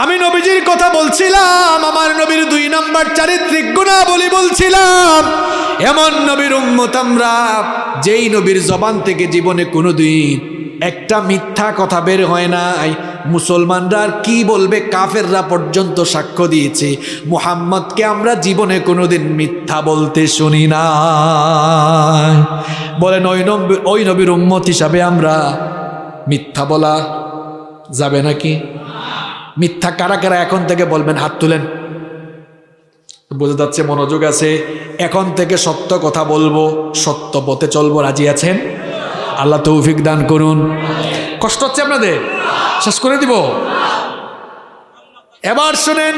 আমি নবীজির কথা বলছিলাম, আমার নবীর 2 নম্বর চারিত্রিক গুণাবলী বলছিলাম। এমন নবীর উম্মত আমরা, যেই নবীর জবান থেকে জীবনে কোনোদিন একটা মিথ্যা কথা বের হয় নাই। মুসলমানরা আর কি বলবে, কাফেররা পর্যন্ত সাক্ষ্য দিয়েছে মুহাম্মদকে আমরা জীবনে কোনোদিন মিথ্যা বলতে শুনি না। বলেন ওই নবীর উম্মত হিসাবে আমরা মিথ্যা বলা যাবে নাকি? মিথ্যা কারা কারা এখন থেকে বলবেন? হাত তুলেন। বোঝা যাচ্ছে মনোযোগ আছে। এখন থেকে সত্য কথা বলবো, সত্য পথে চলবো, রাজি আছেন? আল্লাহ তৌফিক দান করুন। কষ্ট হচ্ছে আপনাদের? শেষ করে দিব। এবার শুনেন,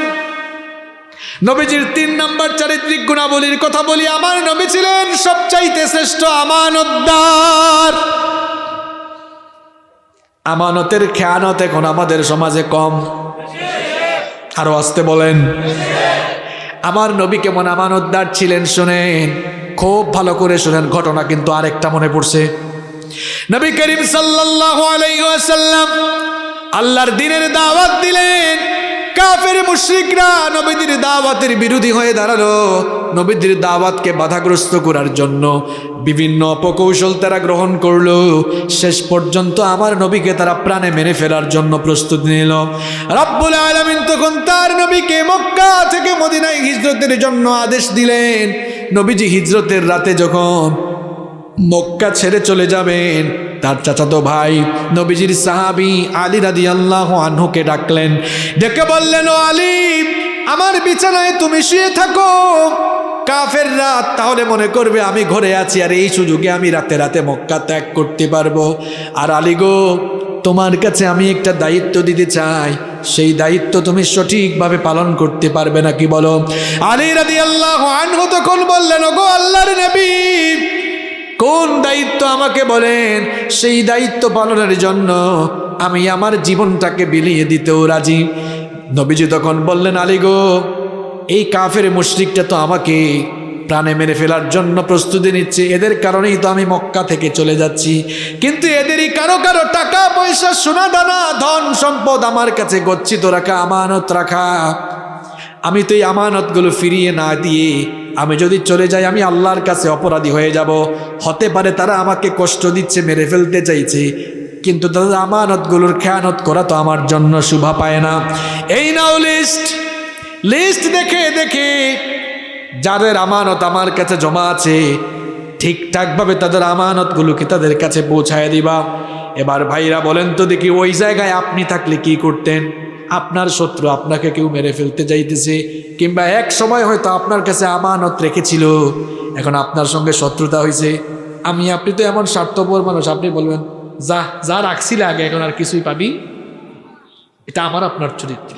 নবীজির 3 নম্বর চারিত্রিক গুণাবলীর কথা বলি। আমার নবী ছিলেন সবচাইতে শ্রেষ্ঠ আমানতদার। আমানতের খেয়ানত এখন আমাদের সমাজে কম। আরো আসতে বলেন। আমার নবী কেমন আমানতদার ছিলেন শুনেন, খুব ভালো করে শুনেন। ঘটনা কিন্তু আরেকটা মনে পড়ছে। নবী করিম সাল্লাল্লাহু আলাইহি ওয়াসাল্লাম আল্লাহর দ্বীনের দাওয়াত দিলেন। কাফের মুশরিকরা নবীদের দাওয়াতের বিরোধী হয়ে দাঁড়ালো। নবীদের দাওয়াতকে বাধাগ্রস্ত করার জন্য বিভিন্ন অপকৌশল তারা গ্রহণ করলো। শেষ পর্যন্ত আমার নবীকে তারা প্রাণে মেরে ফেলার জন্য প্রস্তুতি নিল। রব্বুল আলামিন তখন তার নবীকে মক্কা থেকে মদিনায় হিজরতের জন্য আদেশ দিলেন। নবীজি হিজরতের রাতে যখন মক্কা ছেড়ে চলে যাবেন, তার চাচাতো ভাই নবীজির সাহাবী আলী রাদিয়াল্লাহু আনহুকে ডাকলেন। ডেকে বললেন, ও আলী, আমার বিছানায় তুমি শুয়ে থাকো। কাফেররা তাহলে মনে করবে আমি ঘরে আছি, আর এই সুযোগে আমি রাতে রাতে মক্কা ত্যাগ করতে পারবো। আর আলী গো, তোমার কাছে আমি একটা দায়িত্ব দিতে চাই, সেই দায়িত্ব তুমি সঠিকভাবে পালন করতে পারবে নাকি বলো? আলী রাদিয়াল্লাহু আনহু তখন বললেন, ওগো আল্লাহর নবী, কোন দায়িত্ব আমাকে বলেন, সেই দায়িত্ব পালনের জন্য আমি আমার জীবনটাকে বিলিয়ে দিতেও রাজি। নবীজি তখন বললেন, আলী গো, এই কাফের মুশরিকটা তো আমাকে প্রাণে মেরে ফেলার জন্য প্রস্তুতি নিচ্ছে, এদের কারণেই তো আমি মক্কা থেকে চলে যাচ্ছি। কিন্তু এদেরই কারো কারো টাকা পয়সা, সোনা দানা, ধন সম্পদ আমার কাছে গচ্ছিত রাখা, আমানত রাখা। আমি তো এই আমানতগুলো ফিরিয়ে না দিয়ে আমি যদি চলে যাই, আমি আল্লাহর কাছে অপরাধী হয়ে যাব। হতে পারে তারা আমাকে কষ্ট দিচ্ছে, মেরে ফেলতে চাইছে, কিন্তু তাদের আমানতগুলোর খেয়ানত করা তো আমার জন্য শোভা পায় না। এই নাও লিস্ট দেখে দেখে যাদের আমানত আমার কাছে জমা আছে, ঠিকঠাকভাবে তাদের আমানতগুলোকে তাদের কাছে পৌঁছায় দিবা। এবার ভাইরা বলেন তো দেখি, ওই জায়গায় আপনি থাকলে কি করতেন? আপনার শত্রু আপনাকে কেউ মেরে ফেলতে যাইতেছে, কিংবা এক সময় হয়তো আপনার কাছে আমানত রেখেছিল, এখন আপনার সঙ্গে শত্রুতা হয়েছে। আপনি তো এমন স্বার্থপর মানুষ, আপনি বলবেন যা রাখছিলে আগে, এখন আর কিছুই পাবি। এটা আমার আপনার চরিত্র।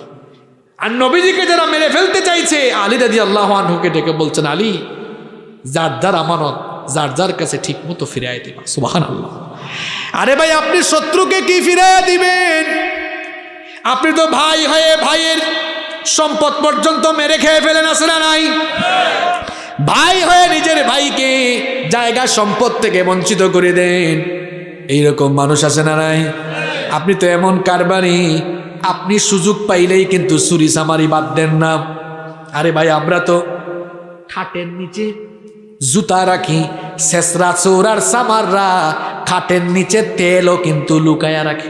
আর নবীজিকে যারা মেরে ফেলতে চাইছে, আলী রাদিয়াল্লাহু আনহুকে ডেকে বলছেন, আলী, যার আমানত যার কাছে ঠিক মতো ফিরাই দিবা। সুবহানাল্লাহ। আরে ভাই, আপনি শত্রুকে কি ফিরাইয়া দিবেন? আপনি তো ভাই হয়ে ভাইয়ের সম্পদ পর্যন্ত মেরে খেয়ে ফেলেন, আছে না নাই? ভাই হয়ে নিজের ভাইকে জায়গা সম্পদ থেকে বঞ্চিত করে দেন, এইরকম মানুষ আছে না নাই? আপনি তো এমন কারবারি, আপনি সুযোগ পাইলেই কিন্তু চুরি চামারি বাদ দেন না। আরে ভাই, আমরা তো খাটের নিচে জুতা রাখি, শেষরা চোর আর চামাররা খাটের নিচে তেলও কিন্তু লুকায়া রাখে।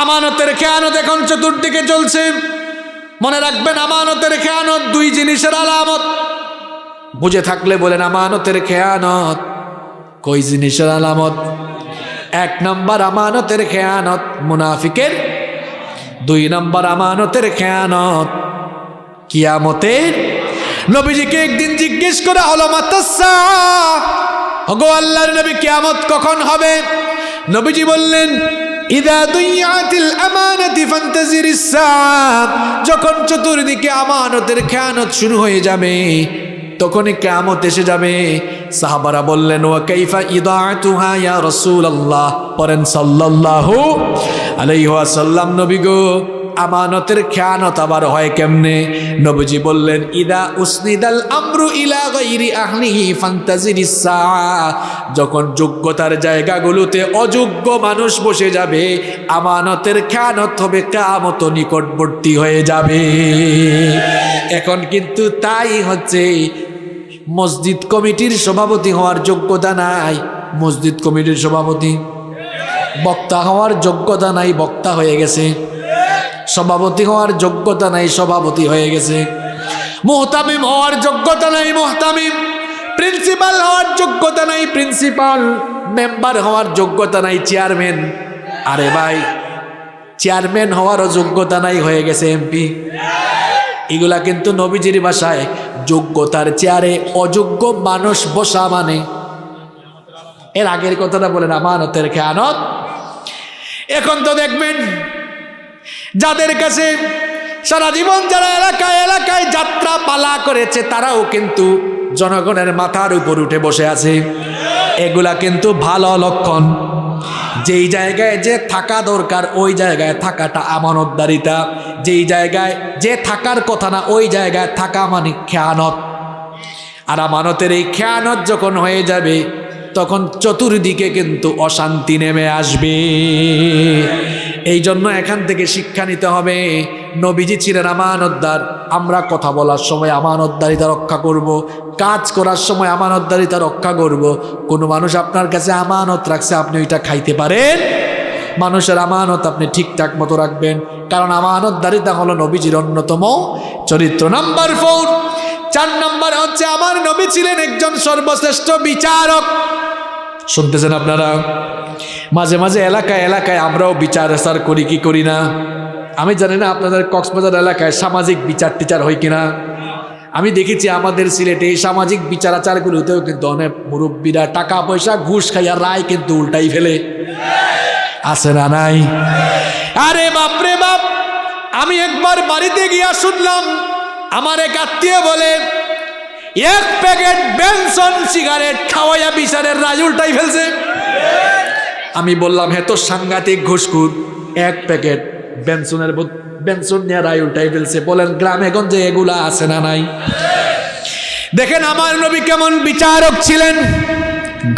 আমানতের খেয়ানত এখন চতুর্দিকে চলছে। মনে রাখবেন, আমানতের খেয়ানত 2 জিনিসের আলামত। বুঝে থাকলে বলেন, আমানতের খেয়ানত কই জিনিসের আলামত? 1 নম্বর আমানতের খেয়ানত মুনাফিকের, 2 নম্বর আমানতের খেয়ানত কিয়ামতের। নবীজিকে একদিন জিজ্ঞেস করা হলো, মাতাসসা, ওগো আল্লাহর নবী, কিয়ামত কখন হবে? নবীজি বললেন, ইদা দুইয়াতিল আমানাতি ফান্তাজিরিস সাআ, যখন চতুর্দিকে আমানতের খেয়ানত শুরু হয়ে যাবে, তখনই কিয়ামত এসে যাবে। সাহাবারা বললেন, ওয়া কাইফা ইদাআতুহা ইয়া রাসূলুল্লাহ, পড়েন সাল্লাল্লাহু আলাইহি ওয়াসাল্লাম, নবী গো, আমানতের খেয়ানত আবার হয় কেমনে? নবীজি বললেন, ইদা উসনিদাল আমরু ইলা গায়রি আহলিহি ফান্তাজিরিস সাআ, যখন যোগ্যতার জায়গাগুলোতে অযোগ্য মানুষ বসে যাবে, আমানতের খেয়ানত হবে, কিয়ামত নিকটবর্তী হয়ে যাবে। এখন কিন্তু তাই হচ্ছে, মসজিদ কমিটির সভাপতি হওয়ার যোগ্যতা নাই, মসজিদ কমিটির সভাপতি। বক্তা হওয়ার যোগ্যতা নাই, বক্তা হয়ে গেছে। সভাপতি হওয়ার যোগ্যতা নাই, সভাপতি হয়ে গেছে। মুহতামিম হওয়ার যোগ্যতা নাই, মুহতামিম। প্রিন্সিপাল হওয়ার যোগ্যতা নাই, প্রিন্সিপাল। মেম্বার হওয়ার যোগ্যতা নাই, চেয়ারম্যান। আরে ভাই, চেয়ারম্যান হওয়ারও যোগ্যতা নাই, হয়ে গেছে এমপি। এগুলা কিন্তু নবীজির ভাষায় যোগ্যতার চেয়ারে অযোগ্য মানুষ বসা মানে। এর আগের কথাটা বলেন, আমানতের খেয়ানত। এখন তো দেখবেন যাদের কাছে সারা জীবন যারা এলাকায় এলাকায় যাত্রা পালা করেছে, তারাও কিন্তু জনগণের মাথার উপর উঠে বসে আছে। এগুলা কিন্তু ভালো লক্ষণ। যেই জায়গায় যে থাকা দরকার ওই জায়গায় থাকাটা আমানতদারিতা, যেই জায়গায় যে থাকার কথা না ওই জায়গায় থাকা মানে খেয়ানত। আর আমানতের এই খেয়ানত যখন হয়ে যাবে, তখন চতুর্দিকে কিন্তু অশান্তি নেমে আসবে। এই জন্য এখান থেকে শিক্ষা নিতে হবে, নবীজি ছিলেন আমানতদার। আমরা কথা বলার সময় আমানতদারিতা রক্ষা করব, কাজ করার সময় আমানতদারিতা রক্ষা করব। কোনো মানুষ আপনার কাছে আমানত রাখছে, আপনি ওইটা খাইতে পারেন? মানুষের আমানত আপনি ঠিকঠাক মতো রাখবেন, কারণ আমানতদারিতা হলো নবীজির অন্যতম চরিত্র। নাম্বার 4, 4 নম্বর হচ্ছে, আমার নবী ছিলেন একজন সর্বশ্রেষ্ঠ বিচারক। শুনতেছেন আপনারা? মাঝে মাঝে এলাকায় এলাকায় আমরাও বিচার আচার করি কি করি না? আমি জানি না আপনাদের কক্সবাজার এলাকায় সামাজিক বিচার টিচার হয় কিনা। আমি দেখেছি আমাদের সিলেটে এই সামাজিক বিচার আচারগুলোতেও কিন্তু অনেক মুরব্বীরা টাকা পয়সা ঘুষ খাইয়া রায় কিন্তু উল্টাই ফেলে। আছে না নাই? আরে বাপরে বাপ, আমি একবার বাড়িতে গিয়া শুনলাম আমার এক আত্মীয় বলে 1 প্যাকেট বেনসন সিগারেট খাওয়াইয়া বিচারের রায় উল্টাই ফেলছে। আমি বললাম, হে তো সাংঘাতিক ঘুষখোর, 1 প্যাকেট বেনসন নিয়ে রায় উল্টাই ফেলছে। বলেন গ্রামে গঞ্জে এগুলা আছে না নাই? দেখেন আমার নবী কেমন বিচারক ছিলেন।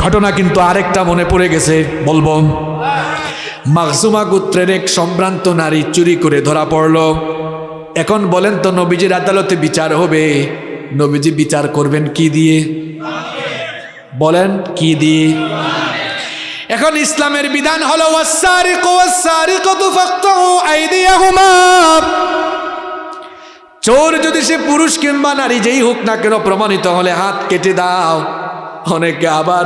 ঘটনা কিন্তু আরেকটা মনে পড়ে গেছে, বলবো। মাখজুমা গোত্রের এক সম্ভ্রান্ত নারী চুরি করে ধরা পড়ল। এখন বলেন তো, নবীজির আদালতে বিচার হবে, নবীজি বিচার করবেন কি দিয়ে? বলেন কি দিয়ে? এখন ইসলামের বিধান হলো, ওয়াস-সারিকু ওয়াস-সারিকাতু ফাকতাউ আইদিয়াহুমা। চোর যদি সে পুরুষ কিংবা নারী যেই হোক না কেন, প্রমাণিত হলে হাত কেটে দাও। অনেকে আবার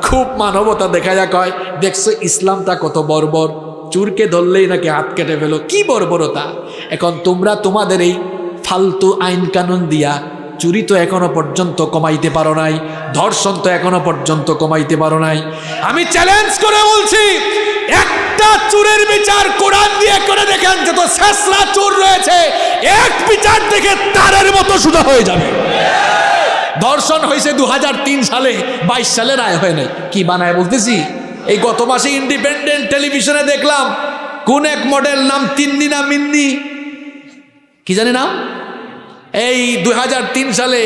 খুব মানবতা দেখায়া কয়, দেখছো ইসলামটা কত বর্বর, চোরকে ধরলেই নাকি হাত কেটে ফেলো। কি বর্বরতা! এখন তোমরা তোমাদের এই ফালতু আইন কানুন দিয়া চুরি তো এখনো পর্যন্ত কমাইতে পারো নাই, ধর্ষণ তো এখনো পর্যন্ত কমাইতে পারো নাই। আমি চ্যালেঞ্জ করে বলছি, একটা চোরের বিচার কোরআন দিয়ে করে দেখেন, যত শেষরা চোর রয়েছে এক বিচার দেখে তারের মতো সোজা হয়ে যাবে। ধর্ষণ হয়েছে 2003 সালে, 22 সালে রায় হয় নাই। কি বানায় বলতেছি? এই গত মাসে ইন্ডিপেন্ডেন্ট টেলিভিশনে দেখলাম কোন এক মডেল, নাম তিন্নি না মিন্নি কি জানি না, এই 2003 সালে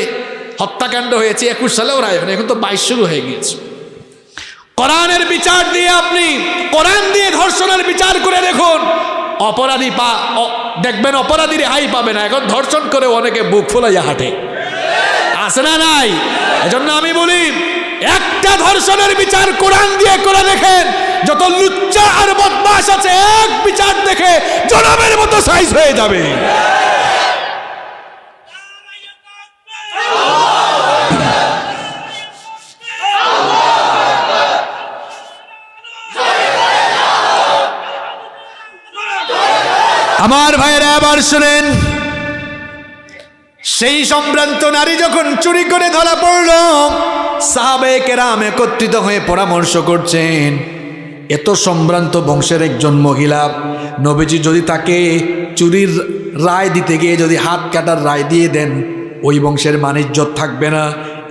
হত্যাকাণ্ড হয়েছে, 21 সালেও রায় হয়, এখন তো 22 শুরু হয়ে গিয়েছে। কোরআনের বিচার দিয়ে আপনি কোরআন দিয়ে ধর্ষণের বিচার করে দেখুন, অপরাধী দেখবেন অপরাধী রেহাই পাবে না। এখন ধর্ষণ করে অনেকে বুক ফুলাইয়া হাঁটে, আছে না নাই? এজন্য আমি বলি, একটা ধর্ষণের বিচার কোরআন দিয়ে করে দেখেন, যত লুচ্চা আর বদমাশ আছে এক বিচার দেখে জনমের মতো সাইজ হয়ে যাবে। আমার ভাইরা আবার শুনেন, সেই সম্ভ্রান্ত নারী যখন চুরি করে ধরা পড়ল, সাহাবায়ে কেরাম একত্রিত হয়ে পরামর্শ করছেন, এত সম্ভ্রান্ত বংশের একজন মহিলা, নবীজি যদি তাকে চুরির রায় দিতে গিয়ে যদি হাত কাটার রায় দিয়ে দেন, ওই বংশের মান-ইজ্জত থাকবে না।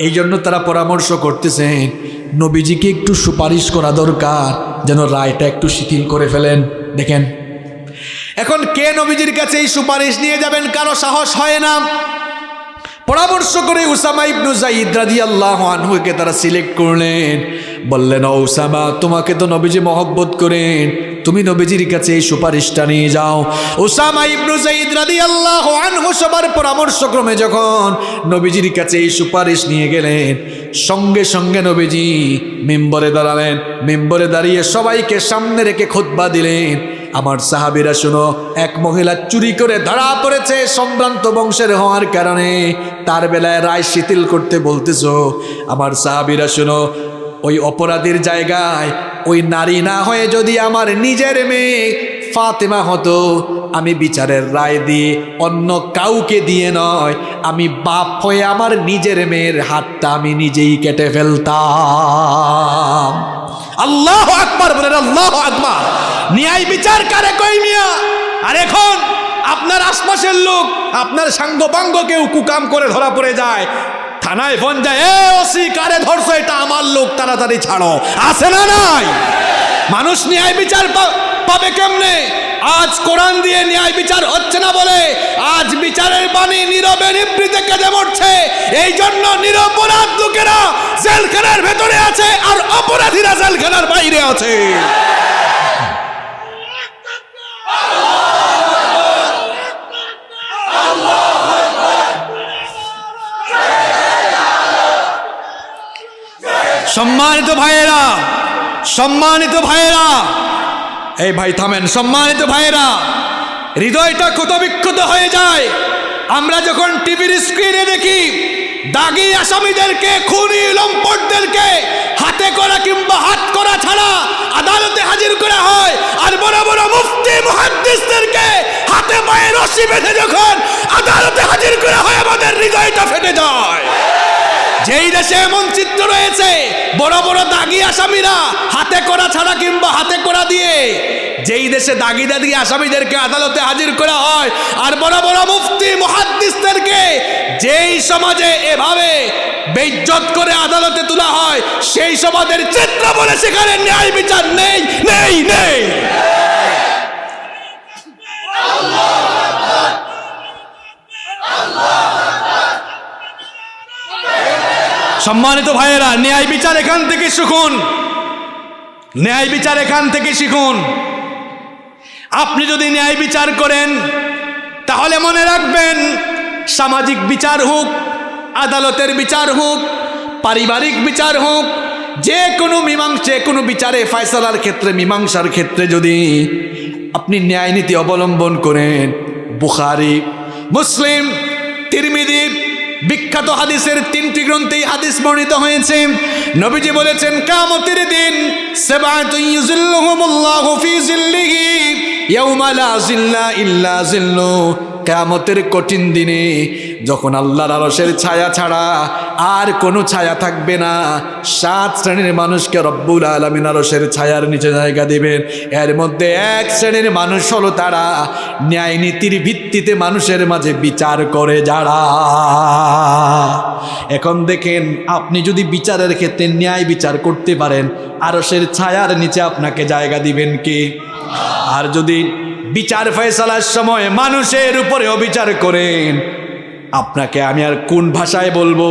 এই জন্য তারা পরামর্শ করতেছেন, নবীজিকে একটু সুপারিশ করা দরকার, যেন রায়টা একটু শিথিল করে ফেলেন। দেখেন এখন কে নবীজির কাছে এই সুপারিশ নিয়ে যাবেন? কারো সাহস হয় না। পরামর্শ করে উসামা ইবনু যায়েদ রাদিয়াল্লাহু আনহুকে তারা সিলেক্ট করলেন। বললেন, ও উসামা, তোমাকে তো নবীজি মহব্বত করেন, তুমি নবীজির কাছে এই সুপারিশটা নিয়ে যাও। উসামা ইবনু যায়েদ রাদিয়াল্লাহু আনহু সবার পরামর্শক্রমে যখন নবীজির কাছে এই সুপারিশ নিয়ে গেলেন, সঙ্গে সঙ্গে নবীজি মিম্বরে দাঁড়ালেন। মিম্বরে দাঁড়িয়ে সবাইকে সামনে রেখে খুতবা দিলেন। আমার সাহাবীরা শুনো, এক মহিলা চুরি করে ধরা পড়েছে সম্ভ্রান্ত বংশের হওয়ার কারণে, তার বেলায় রায় শিথিল করতে বলতেছো। আমার সাহাবীরা শুনো, ওই অপরাধীর জায়গায় ওই নারী না হয়ে যদি আমার নিজের মেয়ে ফাতেমা হতো, আমি বিচারের রায় দিয়ে অন্য কাউকে দিয়ে নয়, আমি বাপ হয়ে আমার নিজের মেয়ের হাতটা আমি নিজেই কেটে ফেলতাম। আল্লাহু আকবার বলেন, আল্লাহু আকবার। ন্যায় বিচার কারে কই মিয়া? আর এখন আপনার আশপাশের লোক, আপনার সাঙ্গপাঙ্গ কেউ কুকাম করে ধরা পড়ে যায়, থানায় ফোন যায়, এ ওসি কারে ধরছো, এটা আমার লোক, তাড়াতাড়ি ছাড়ো। আছে না নাই? মানুষ ন্যায় বিচার পাবে কেমনে? আজ কোরআন দিয়ে ন্যায় বিচার হচ্ছে না বলে আজ বিচারের বাণী নীরবে নিভৃতে কেঁদে মরছে। এই জন্য নিরপরাধ লোকেরা জেলখানার ভেতরে আছে আর অপরাধীরা জেলখানার বাইরে আছে। সম্মানিত ভাইয়েরা, সম্মানিত ভাইয়েরা, এই ভাই থামেন। সম্মানিত ভাইয়েরা, হৃদয়টা ক্ষতবিক্ষত হয়ে যায় আমরা যখন টিভির স্ক্রিনে দেখি দাগী আসামিদেরকে, খুনি লম্পটদেরকে হাতে করা কিংবা হাত করা ছাড়া আদালতে হাজির করা হয়, আর বড় বড় মুফতি মুহাদ্দিসদেরকে হাতে পায়ে রশি বেঁধে যখন আদালতে হাজির করা হয়, আমাদের হৃদয়টা ফেটে যায়। যেই দেশে এমন চিত্র রয়েছে, বড় বড় দাগী আসামিরা হাতে করা ছাড়া কিংবা হাতে করা দিয়ে যেই দেশে দাগী আসামিদেরকে আদালতে হাজির করা হয়, আর বড় বড় মুফতি মুহাদ্দিসদেরকে যেই সমাজে এভাবে বেইজ্জত করে আদালতে তোলা হয়, সেই সমাজের চিত্র বলে সেখানে ন্যায় বিচার নেই, নেই, নেই। সম্মানিত ভাইয়েরা, ন্যায় বিচার এখান থেকে শিখুন, ন্যায় বিচার এখান থেকে শিখুন। আপনি যদি ন্যায় বিচার করেন তাহলে মনে রাখবেন, সামাজিক বিচার হোক, আদালতের বিচার হোক, পারিবারিক বিচার হোক, যে কোনো বিচারে ফয়সালার ক্ষেত্রে, মীমাংসার ক্ষেত্রে যদি আপনি ন্যায় নীতি অবলম্বন করেন, বুখারী, মুসলিম, তিরমিজি বিখ্যাত হাদিসের 3টি গ্রন্থেই হাদিস বর্ণিত হয়েছে। নবীজি বলেছেন, কিয়ামতের দিন সাবআতুন ইউযিল্লুহুমুল্লাহু ফি যিল্লিহি ইয়াওমা লা যিল্লা ইল্লা যিল্লু। কিয়ামতের কঠিন দিনে যখন আল্লাহর আরশের ছায়া ছাড়া আর কোনো ছায়া থাকবে না, 7 শ্রেণীর মানুষকে রব্বুল আলামিন আরশের ছায়ার নিচে জায়গা দিবেন। এর মধ্যে 1 শ্রেণীর মানুষ হলো তারা ন্যায় নীতির ভিত্তিতে মানুষের মাঝে বিচার করে যারা। এখন দেখেন, আপনি যদি বিচারের ক্ষেত্রে ন্যায় বিচার করতে পারেন, আরশের ছায়ার নিচে আপনাকে জায়গা দিবেন কে? আর যদি বিচার ফয়সালার সময় মানুষের উপরে অবিচার করেন, আপনাকে আমি আর কোন ভাষায় বলবো?